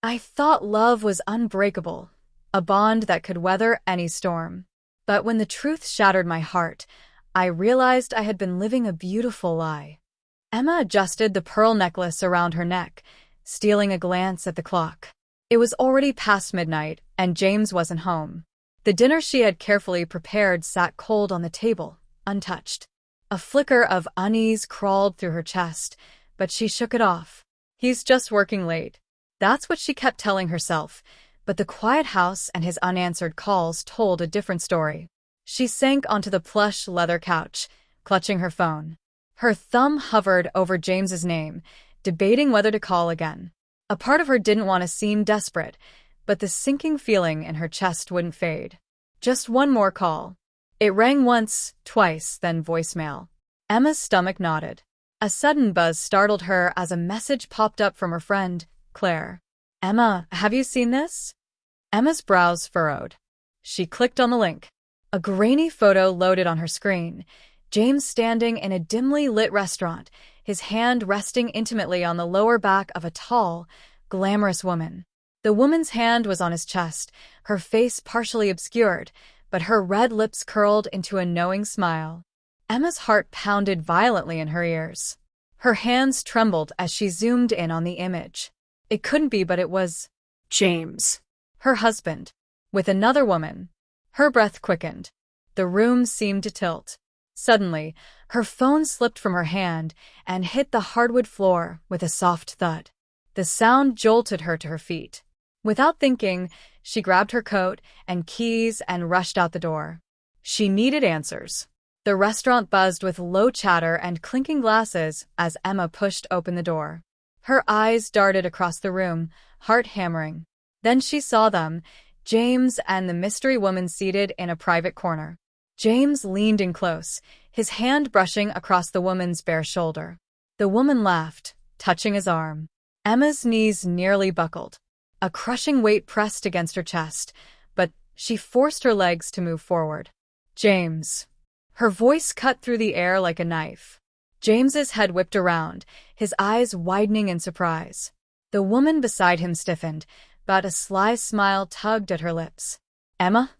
I thought love was unbreakable, a bond that could weather any storm. But when the truth shattered my heart, I realized I had been living a beautiful lie. Emma adjusted the pearl necklace around her neck, stealing a glance at the clock. It was already past midnight, and James wasn't home. The dinner she had carefully prepared sat cold on the table, untouched. A flicker of unease crawled through her chest, but she shook it off. He's just working late. That's what she kept telling herself, but the quiet house and his unanswered calls told a different story. She sank onto the plush leather couch, clutching her phone. Her thumb hovered over James's name, debating whether to call again. A part of her didn't want to seem desperate, but the sinking feeling in her chest wouldn't fade. Just one more call. It rang once, twice, then voicemail. Emma's stomach nodded. A sudden buzz startled her as a message popped up from her friend, Claire. Emma, have you seen this? Emma's brows furrowed. She clicked on the link. A grainy photo loaded on her screen. James standing in a dimly lit restaurant, his hand resting intimately on the lower back of a tall, glamorous woman. The woman's hand was on his chest, her face partially obscured, but her red lips curled into a knowing smile. Emma's heart pounded violently in her ears. Her hands trembled as she zoomed in on the image. It couldn't be, but it was James, her husband, with another woman. Her breath quickened. The room seemed to tilt. Suddenly, her phone slipped from her hand and hit the hardwood floor with a soft thud. The sound jolted her to her feet. Without thinking, she grabbed her coat and keys and rushed out the door. She needed answers. The restaurant buzzed with low chatter and clinking glasses as Emma pushed open the door. Her eyes darted across the room, heart hammering. Then she saw them, James and the mystery woman seated in a private corner. James leaned in close, his hand brushing across the woman's bare shoulder. The woman laughed, touching his arm. Emma's knees nearly buckled. A crushing weight pressed against her chest, but she forced her legs to move forward. James. Her voice cut through the air like a knife. James's head whipped around, his eyes widening in surprise. The woman beside him stiffened, but a sly smile tugged at her lips. Emma?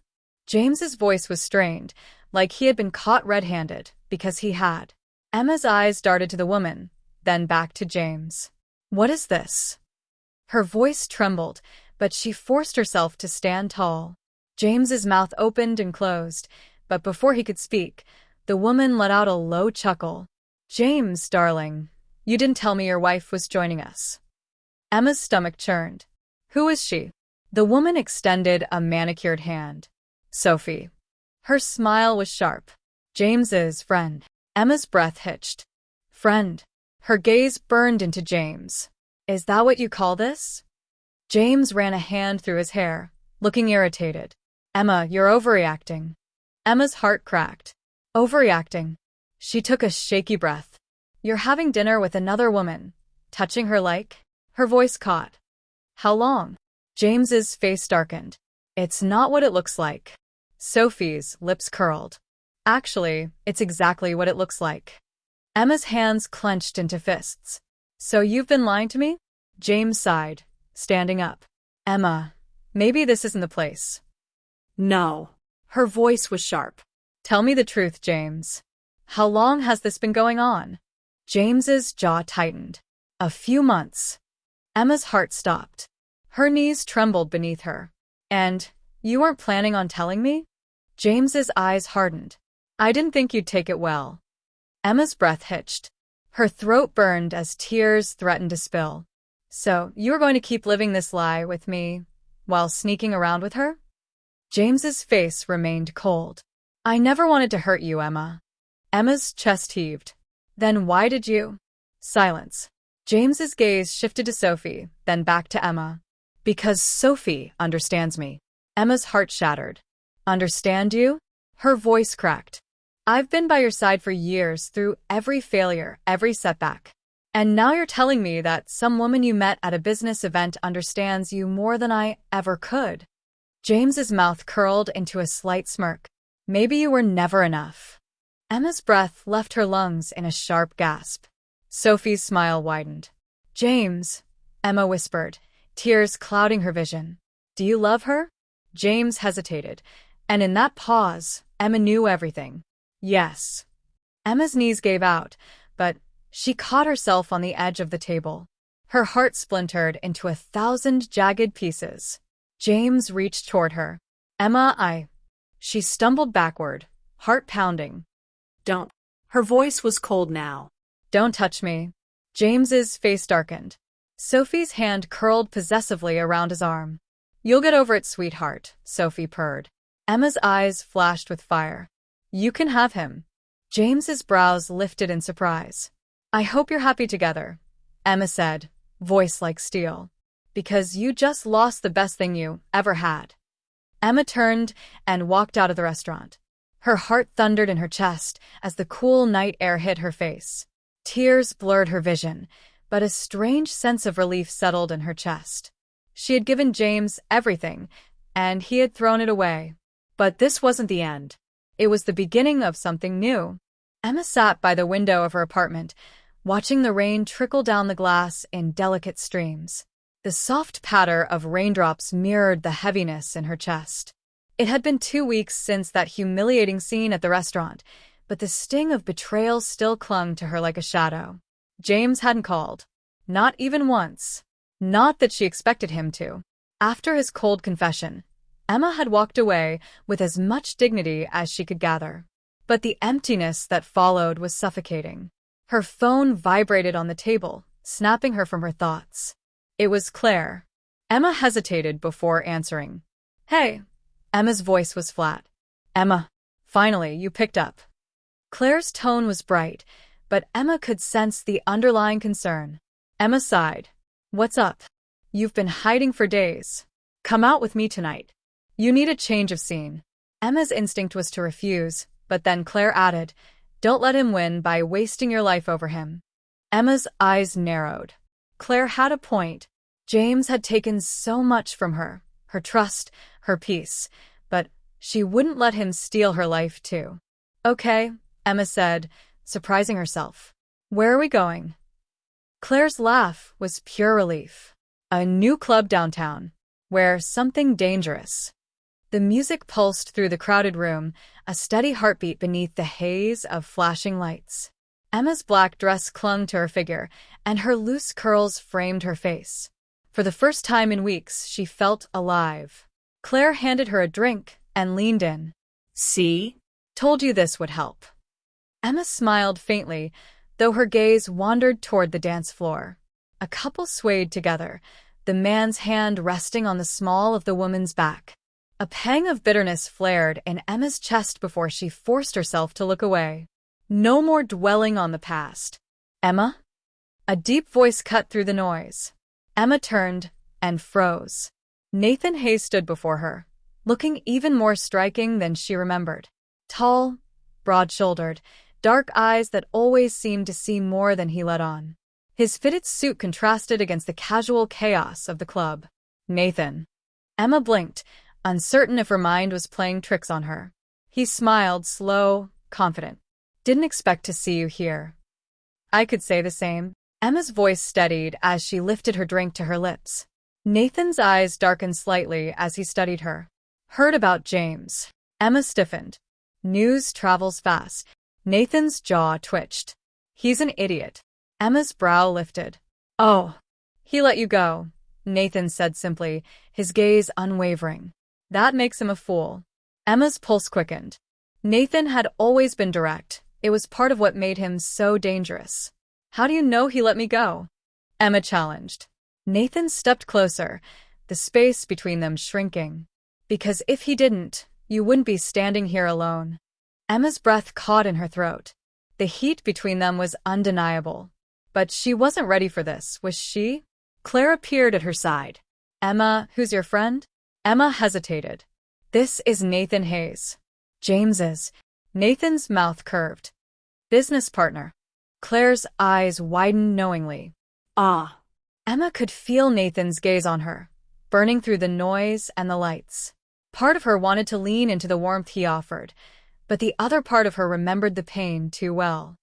James's voice was strained, like he had been caught red-handed, because he had. Emma's eyes darted to the woman, then back to James. What is this? Her voice trembled, but she forced herself to stand tall. James's mouth opened and closed, but before he could speak, the woman let out a low chuckle. James, darling, you didn't tell me your wife was joining us. Emma's stomach churned. Who is she? The woman extended a manicured hand. Sophie. Her smile was sharp. James's friend. Emma's breath hitched. Friend. Her gaze burned into James. Is that what you call this? James ran a hand through his hair, looking irritated. Emma, you're overreacting. Emma's heart cracked. Overreacting. She took a shaky breath. You're having dinner with another woman, touching her like? Her voice caught. How long? James's face darkened. It's not what it looks like. Sophie's lips curled. Actually, it's exactly what it looks like. Emma's hands clenched into fists. So you've been lying to me? James sighed, standing up. Emma, maybe this isn't the place. No. Her voice was sharp. Tell me the truth, James. How long has this been going on? James's jaw tightened. A few months. Emma's heart stopped. Her knees trembled beneath her. And you weren't planning on telling me? James's eyes hardened. I didn't think you'd take it well. Emma's breath hitched. Her throat burned as tears threatened to spill. So, you were going to keep living this lie with me while sneaking around with her? James's face remained cold. I never wanted to hurt you, Emma. Emma's chest heaved. Then why did you? Silence. James's gaze shifted to Sophie, then back to Emma. Because Sophie understands me. Emma's heart shattered. Understand you? Her voice cracked. I've been by your side for years through every failure, every setback. And now you're telling me that some woman you met at a business event understands you more than I ever could. James's mouth curled into a slight smirk. Maybe you were never enough. Emma's breath left her lungs in a sharp gasp. Sophie's smile widened. James, Emma whispered, tears clouding her vision. Do you love her? James hesitated, and in that pause, Emma knew everything. Yes. Emma's knees gave out, but she caught herself on the edge of the table. Her heart splintered into 1,000 jagged pieces. James reached toward her. Emma, She stumbled backward, heart pounding. Don't. Her voice was cold now. Don't touch me. James's face darkened. Sophie's hand curled possessively around his arm. You'll get over it, sweetheart, Sophie purred. Emma's eyes flashed with fire. You can have him. James's brows lifted in surprise. I hope you're happy together, Emma said, voice like steel. Because you just lost the best thing you ever had. Emma turned and walked out of the restaurant. Her heart thundered in her chest as the cool night air hit her face. Tears blurred her vision, but a strange sense of relief settled in her chest. She had given James everything, and he had thrown it away. But this wasn't the end. It was the beginning of something new. Emma sat by the window of her apartment, watching the rain trickle down the glass in delicate streams. The soft patter of raindrops mirrored the heaviness in her chest. It had been 2 weeks since that humiliating scene at the restaurant, but the sting of betrayal still clung to her like a shadow. James hadn't called. Not even once. Not that she expected him to. After his cold confession, Emma had walked away with as much dignity as she could gather. But the emptiness that followed was suffocating. Her phone vibrated on the table, snapping her from her thoughts. It was Claire. Emma hesitated before answering. Hey. Emma's voice was flat. Emma, finally, you picked up. Claire's tone was bright, but Emma could sense the underlying concern. Emma sighed. What's up? You've been hiding for days. Come out with me tonight. You need a change of scene. Emma's instinct was to refuse, but then Claire added, Don't let him win by wasting your life over him. Emma's eyes narrowed. Claire had a point. James had taken so much from her, her trust, her peace, but she wouldn't let him steal her life too. Okay, Emma said, surprising herself. Where are we going? Claire's laugh was pure relief. A new club downtown, where something dangerous. The music pulsed through the crowded room, a steady heartbeat beneath the haze of flashing lights. Emma's black dress clung to her figure, and her loose curls framed her face. For the first time in weeks, she felt alive. Claire handed her a drink and leaned in. See? Told you this would help. Emma smiled faintly, though her gaze wandered toward the dance floor. A couple swayed together, the man's hand resting on the small of the woman's back. A pang of bitterness flared in Emma's chest before she forced herself to look away. No more dwelling on the past. Emma? A deep voice cut through the noise. Emma turned and froze. Nathan Hayes stood before her, looking even more striking than she remembered. Tall, broad-shouldered, dark eyes that always seemed to see more than he let on. His fitted suit contrasted against the casual chaos of the club. Nathan. Emma blinked, uncertain if her mind was playing tricks on her. He smiled, slow, confident. Didn't expect to see you here. I could say the same. Emma's voice steadied as she lifted her drink to her lips. Nathan's eyes darkened slightly as he studied her. Heard about James. Emma stiffened. News travels fast. Nathan's jaw twitched. He's an idiot. Emma's brow lifted. Oh. He let you go, Nathan said simply, his gaze unwavering. That makes him a fool. Emma's pulse quickened. Nathan had always been direct. It was part of what made him so dangerous. How do you know he let me go? Emma challenged. Nathan stepped closer, the space between them shrinking. Because if he didn't, you wouldn't be standing here alone. Emma's breath caught in her throat. The heat between them was undeniable. But she wasn't ready for this, was she? Claire appeared at her side. Emma, who's your friend? Emma hesitated. This is Nathan Hayes. James's. Nathan's mouth curved. Business partner. Claire's eyes widened knowingly. Ah. Emma could feel Nathan's gaze on her, burning through the noise and the lights. Part of her wanted to lean into the warmth he offered, but the other part of her remembered the pain too well.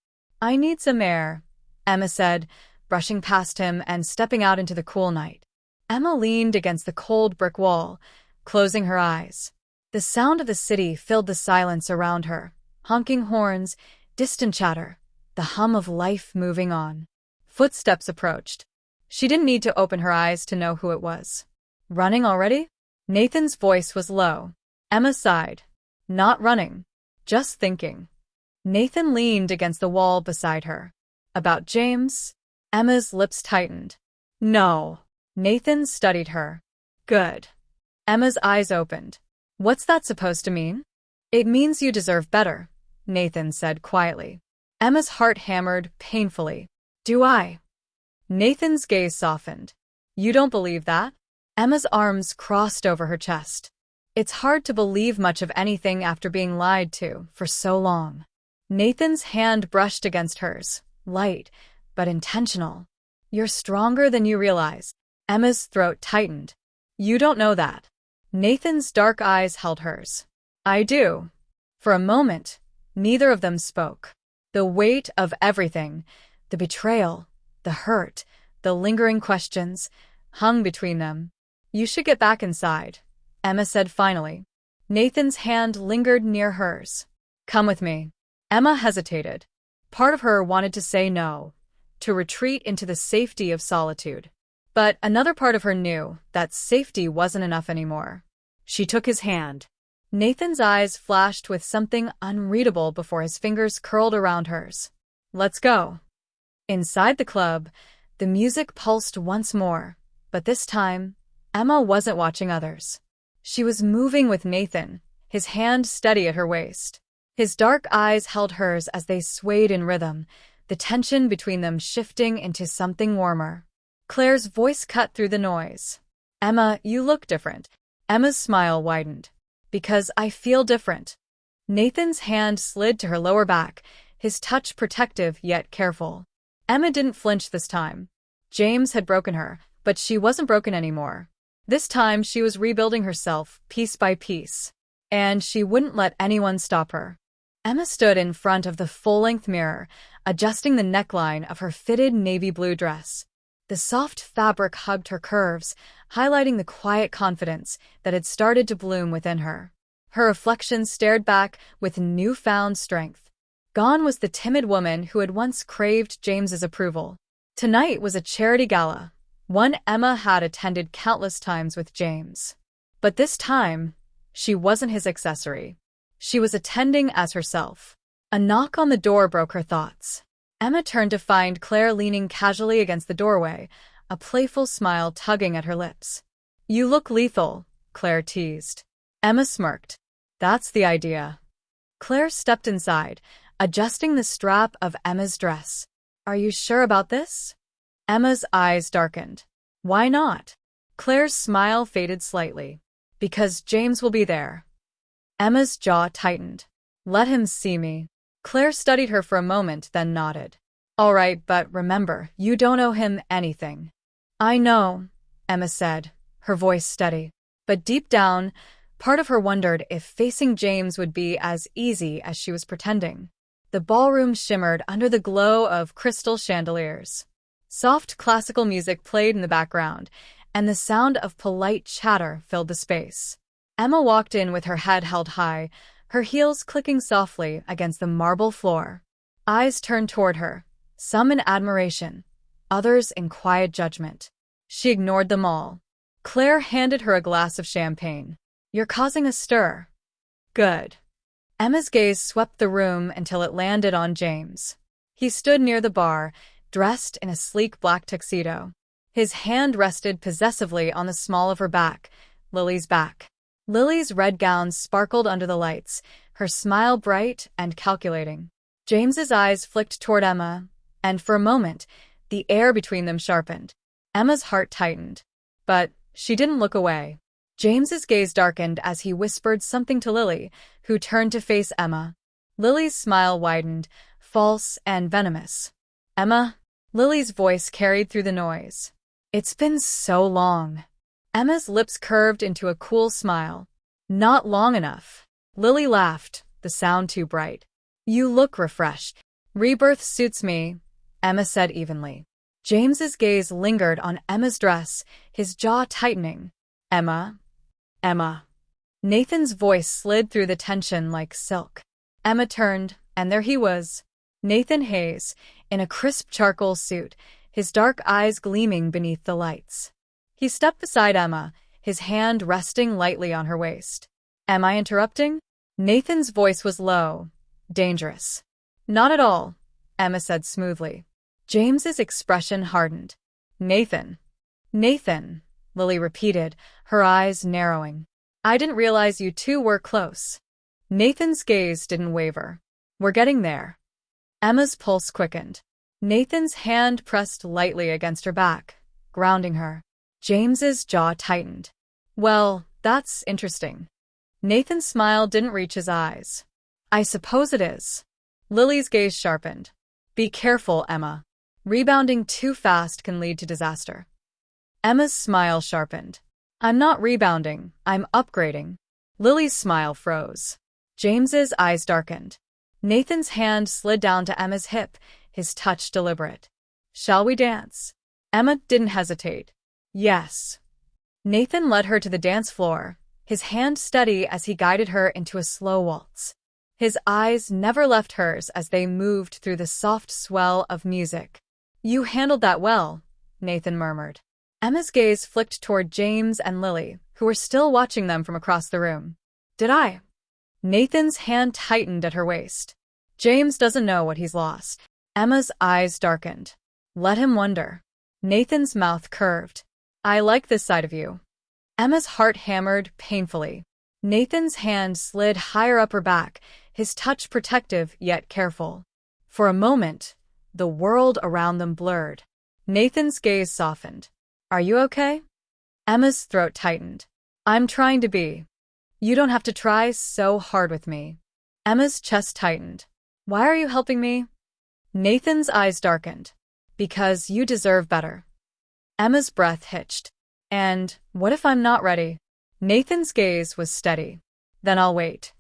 I need some air, Emma said, brushing past him and stepping out into the cool night. Emma leaned against the cold brick wall, closing her eyes. The sound of the city filled the silence around her. Honking horns, distant chatter, the hum of life moving on. Footsteps approached. She didn't need to open her eyes to know who it was. Running already? Nathan's voice was low. Emma sighed. Not running, just thinking. Nathan leaned against the wall beside her. About James? Emma's lips tightened. No. Nathan studied her. Good. Emma's eyes opened. What's that supposed to mean? It means you deserve better, Nathan said quietly. Emma's heart hammered painfully. Do I? Nathan's gaze softened. You don't believe that? Emma's arms crossed over her chest. It's hard to believe much of anything after being lied to for so long. Nathan's hand brushed against hers, light, but intentional. You're stronger than you realize. Emma's throat tightened. You don't know that. Nathan's dark eyes held hers. I do. For a moment, neither of them spoke. The weight of everything, the betrayal, the hurt, the lingering questions, hung between them. You should get back inside, Emma said finally. Nathan's hand lingered near hers. Come with me. Emma hesitated. Part of her wanted to say no, to retreat into the safety of solitude. But another part of her knew that safety wasn't enough anymore. She took his hand. Nathan's eyes flashed with something unreadable before his fingers curled around hers. Let's go. Inside the club, the music pulsed once more, but this time, Emma wasn't watching others. She was moving with Nathan, his hand steady at her waist. His dark eyes held hers as they swayed in rhythm, the tension between them shifting into something warmer. Claire's voice cut through the noise. Emma, you look different. Emma's smile widened. Because I feel different. Nathan's hand slid to her lower back, his touch protective yet careful. Emma didn't flinch this time. James had broken her, but she wasn't broken anymore. This time she was rebuilding herself, piece by piece. And she wouldn't let anyone stop her. Emma stood in front of the full-length mirror, adjusting the neckline of her fitted navy blue dress. The soft fabric hugged her curves, highlighting the quiet confidence that had started to bloom within her. Her reflection stared back with newfound strength. Gone was the timid woman who had once craved James's approval. Tonight was a charity gala, one Emma had attended countless times with James. But this time, she wasn't his accessory. She was attending as herself. A knock on the door broke her thoughts. Emma turned to find Claire leaning casually against the doorway, a playful smile tugging at her lips. You look lethal, Claire teased. Emma smirked. That's the idea. Claire stepped inside, adjusting the strap of Emma's dress. Are you sure about this? Emma's eyes darkened. Why not? Claire's smile faded slightly. Because James will be there. Emma's jaw tightened. Let him see me. Claire studied her for a moment, then nodded. All right, but remember, you don't owe him anything. I know, Emma said, her voice steady. But deep down, part of her wondered if facing James would be as easy as she was pretending. The ballroom shimmered under the glow of crystal chandeliers. Soft classical music played in the background, and the sound of polite chatter filled the space. Emma walked in with her head held high, her heels clicking softly against the marble floor. Eyes turned toward her, some in admiration, others in quiet judgment. She ignored them all. Claire handed her a glass of champagne. You're causing a stir. Good. Emma's gaze swept the room until it landed on James. He stood near the bar, dressed in a sleek black tuxedo. His hand rested possessively on the small of her back, Lily's back. Lily's red gown sparkled under the lights, her smile bright and calculating. James's eyes flicked toward Emma, and for a moment, the air between them sharpened. Emma's heart tightened. But she didn't look away. James's gaze darkened as he whispered something to Lily, who turned to face Emma. Lily's smile widened, false and venomous. Emma? Lily's voice carried through the noise. It's been so long. Emma's lips curved into a cool smile. Not long enough. Lily laughed, the sound too bright. You look refreshed. Rebirth suits me, Emma said evenly. James's gaze lingered on Emma's dress, his jaw tightening. Emma? Emma. Nathan's voice slid through the tension like silk. Emma turned, and there he was. Nathan Hayes, in a crisp charcoal suit, his dark eyes gleaming beneath the lights. He stepped beside Emma, his hand resting lightly on her waist. Am I interrupting? Nathan's voice was low, dangerous. Not at all, Emma said smoothly. James's expression hardened. Nathan. Nathan, Lily repeated, her eyes narrowing. I didn't realize you two were close. Nathan's gaze didn't waver. We're getting there. Emma's pulse quickened. Nathan's hand pressed lightly against her back, grounding her. James's jaw tightened. Well, that's interesting. Nathan's smile didn't reach his eyes. I suppose it is. Lily's gaze sharpened. Be careful, Emma. Rebounding too fast can lead to disaster. Emma's smile sharpened. I'm not rebounding, I'm upgrading. Lily's smile froze. James's eyes darkened. Nathan's hand slid down to Emma's hip, his touch deliberate. Shall we dance? Emma didn't hesitate. Yes. Nathan led her to the dance floor, his hand steady as he guided her into a slow waltz. His eyes never left hers as they moved through the soft swell of music. You handled that well, Nathan murmured. Emma's gaze flicked toward James and Lily, who were still watching them from across the room. Did I? Nathan's hand tightened at her waist. James doesn't know what he's lost. Emma's eyes darkened. Let him wonder. Nathan's mouth curved. I like this side of you. Emma's heart hammered painfully. Nathan's hand slid higher up her back, his touch protective yet careful. For a moment, the world around them blurred. Nathan's gaze softened. Are you okay? Emma's throat tightened. I'm trying to be. You don't have to try so hard with me. Emma's chest tightened. Why are you helping me? Nathan's eyes darkened. Because you deserve better. Emma's breath hitched. And what if I'm not ready? Nathan's gaze was steady. Then I'll wait.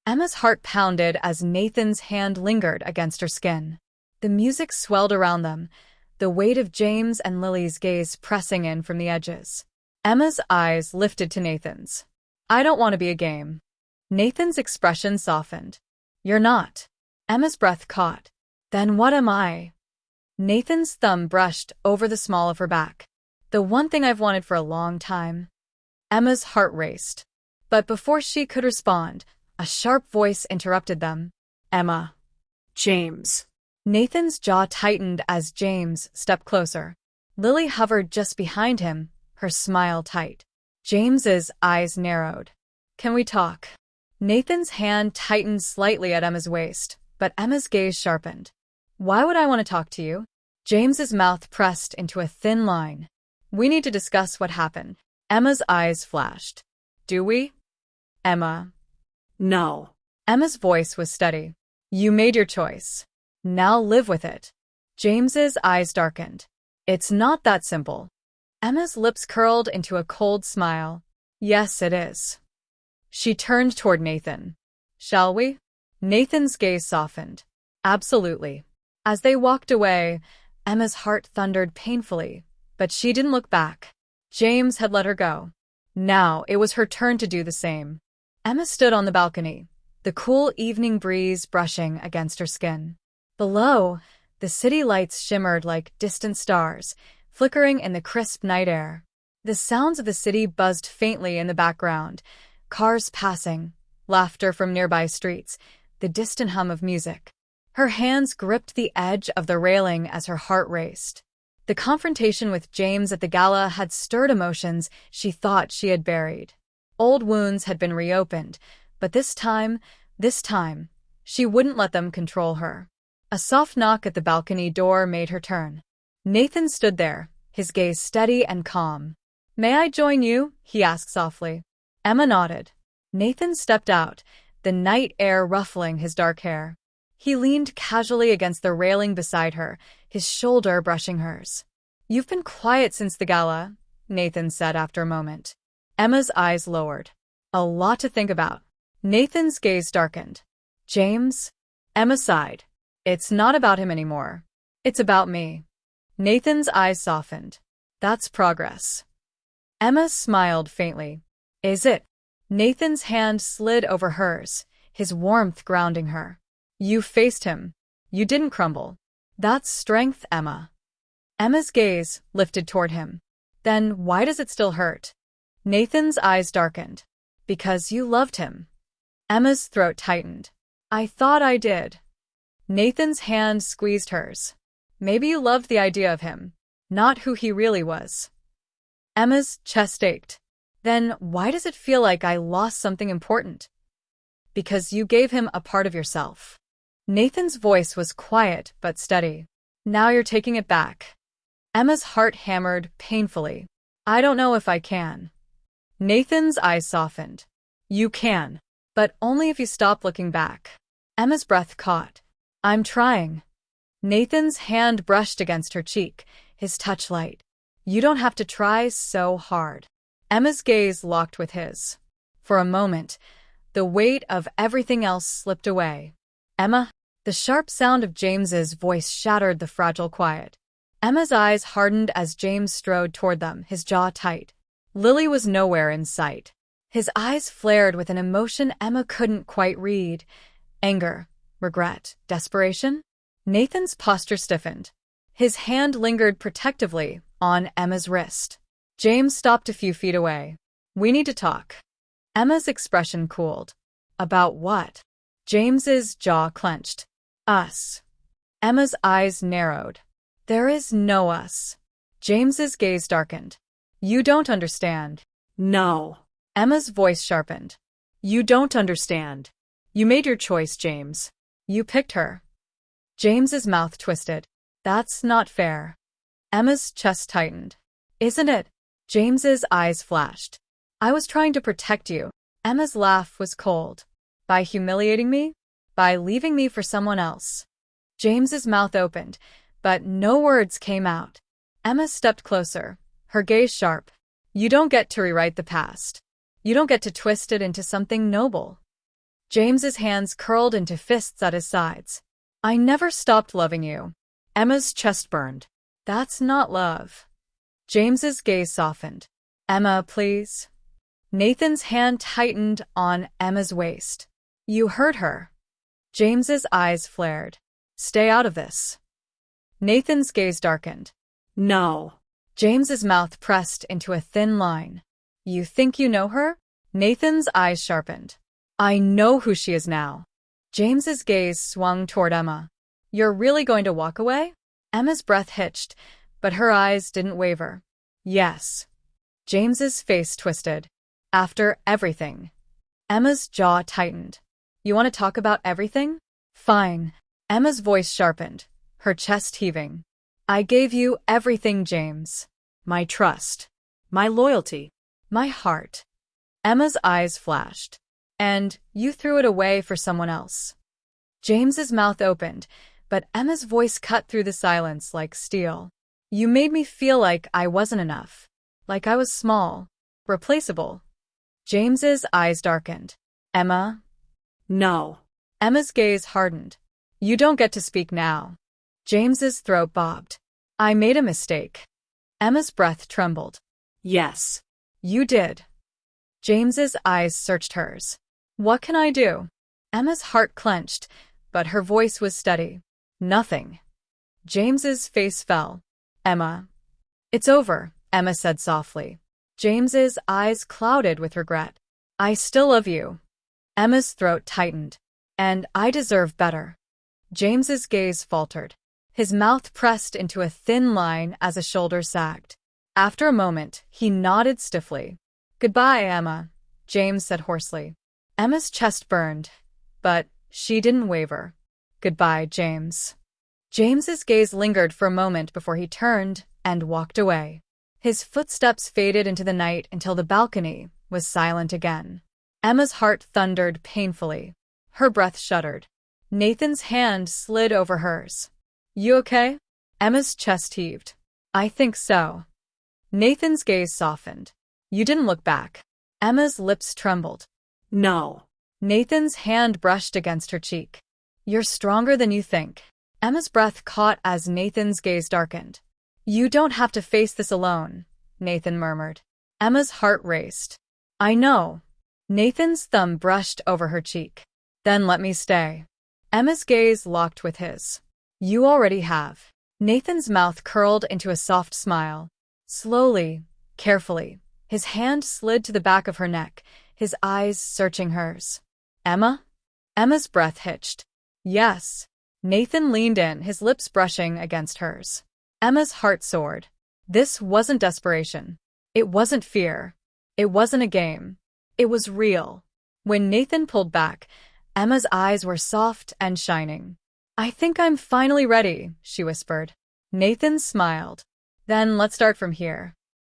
Emma's heart pounded as Nathan's hand lingered against her skin. The music swelled around them, the weight of James and Lily's gaze pressing in from the edges. Emma's eyes lifted to Nathan's. I don't want to be a game. Nathan's expression softened. You're not. Emma's breath caught. Then what am I? Nathan's thumb brushed over the small of her back. The one thing I've wanted for a long time. Emma's heart raced. But before she could respond, a sharp voice interrupted them. Emma. James. Nathan's jaw tightened as James stepped closer. Lily hovered just behind him, her smile tight. James's eyes narrowed. Can we talk? Nathan's hand tightened slightly at Emma's waist, but Emma's gaze sharpened. Why would I want to talk to you? James's mouth pressed into a thin line. We need to discuss what happened. Emma's eyes flashed. Do we? Emma. No. Emma's voice was steady. You made your choice. Now live with it. James's eyes darkened. It's not that simple. Emma's lips curled into a cold smile. Yes, it is. She turned toward Nathan. Shall we? Nathan's gaze softened. Absolutely. As they walked away, Emma's heart thundered painfully, but she didn't look back. James had let her go. Now it was her turn to do the same. Emma stood on the balcony, the cool evening breeze brushing against her skin. Below, the city lights shimmered like distant stars, flickering in the crisp night air. The sounds of the city buzzed faintly in the background, cars passing, laughter from nearby streets, the distant hum of music. Her hands gripped the edge of the railing as her heart raced. The confrontation with James at the gala had stirred emotions she thought she had buried. Old wounds had been reopened, but this time, she wouldn't let them control her. A soft knock at the balcony door made her turn. Nathan stood there, his gaze steady and calm. May I join you? He asked softly. Emma nodded. Nathan stepped out, the night air ruffling his dark hair. He leaned casually against the railing beside her, his shoulder brushing hers. You've been quiet since the gala, Nathan said after a moment. Emma's eyes lowered. A lot to think about. Nathan's gaze darkened. James? Emma sighed. It's not about him anymore. It's about me. Nathan's eyes softened. That's progress. Emma smiled faintly. Is it? Nathan's hand slid over hers, his warmth grounding her. You faced him. You didn't crumble. That's strength, Emma. Emma's gaze lifted toward him. Then why does it still hurt? Nathan's eyes darkened. Because you loved him. Emma's throat tightened. I thought I did. Nathan's hand squeezed hers. Maybe you loved the idea of him, not who he really was. Emma's chest ached. Then why does it feel like I lost something important? Because you gave him a part of yourself. Nathan's voice was quiet but steady. Now you're taking it back. Emma's heart hammered painfully. I don't know if I can. Nathan's eyes softened. You can, but only if you stop looking back. Emma's breath caught. I'm trying. Nathan's hand brushed against her cheek, his touch light. You don't have to try so hard. Emma's gaze locked with his. For a moment, the weight of everything else slipped away. Emma? The sharp sound of James's voice shattered the fragile quiet. Emma's eyes hardened as James strode toward them, his jaw tight. Lily was nowhere in sight. His eyes flared with an emotion Emma couldn't quite read. Anger, regret, desperation? Nathan's posture stiffened. His hand lingered protectively on Emma's wrist. James stopped a few feet away. We need to talk. Emma's expression cooled. About what? James's jaw clenched. Us. Emma's eyes narrowed. There is no us. James's gaze darkened. You don't understand. No. Emma's voice sharpened. You don't understand. You made your choice, James. You picked her. James's mouth twisted. That's not fair. Emma's chest tightened. Isn't it? James's eyes flashed. I was trying to protect you. Emma's laugh was cold. By humiliating me? By leaving me for someone else. James's mouth opened, but no words came out. Emma stepped closer, her gaze sharp. You don't get to rewrite the past. You don't get to twist it into something noble. James's hands curled into fists at his sides. I never stopped loving you. Emma's chest burned. That's not love. James's gaze softened. Emma, please. Nathan's hand tightened on Emma's waist. You hurt her. James's eyes flared. Stay out of this. Nathan's gaze darkened. No. James's mouth pressed into a thin line. You think you know her? Nathan's eyes sharpened. I know who she is now. James's gaze swung toward Emma. You're really going to walk away? Emma's breath hitched, but her eyes didn't waver. Yes. James's face twisted. After everything. Emma's jaw tightened. You want to talk about everything? Fine. Emma's voice sharpened, her chest heaving. I gave you everything, James. My trust. My loyalty. My heart. Emma's eyes flashed. And you threw it away for someone else. James's mouth opened, but Emma's voice cut through the silence like steel. You made me feel like I wasn't enough. Like I was small. Replaceable. James's eyes darkened. Emma? No. Emma's gaze hardened. You don't get to speak now. James's throat bobbed. I made a mistake. Emma's breath trembled. Yes. You did. James's eyes searched hers. What can I do? Emma's heart clenched, but her voice was steady. Nothing. James's face fell. Emma. It's over, Emma said softly. James's eyes clouded with regret. I still love you. Emma's throat tightened. And I deserve better. James's gaze faltered. His mouth pressed into a thin line as a shoulder sagged. After a moment, he nodded stiffly. Goodbye, Emma, James said hoarsely. Emma's chest burned, but she didn't waver. Goodbye, James. James's gaze lingered for a moment before he turned and walked away. His footsteps faded into the night until the balcony was silent again. Emma's heart thundered painfully. Her breath shuddered. Nathan's hand slid over hers. You okay? Emma's chest heaved. I think so. Nathan's gaze softened. You didn't look back. Emma's lips trembled. No. Nathan's hand brushed against her cheek. You're stronger than you think. Emma's breath caught as Nathan's gaze darkened. You don't have to face this alone, Nathan murmured. Emma's heart raced. I know. Nathan's thumb brushed over her cheek. Then let me stay. Emma's gaze locked with his. You already have. Nathan's mouth curled into a soft smile. Slowly, carefully, his hand slid to the back of her neck, his eyes searching hers. Emma? Emma's breath hitched. Yes. Nathan leaned in, his lips brushing against hers. Emma's heart soared. This wasn't desperation. It wasn't fear. It wasn't a game. It was real. When Nathan pulled back, Emma's eyes were soft and shining. I think I'm finally ready, she whispered. Nathan smiled. Then let's start from here.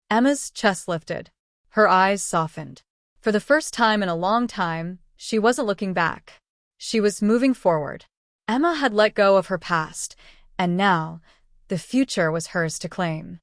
Emma's chest lifted. Her eyes softened. For the first time in a long time, she wasn't looking back. She was moving forward. Emma had let go of her past, and now, the future was hers to claim.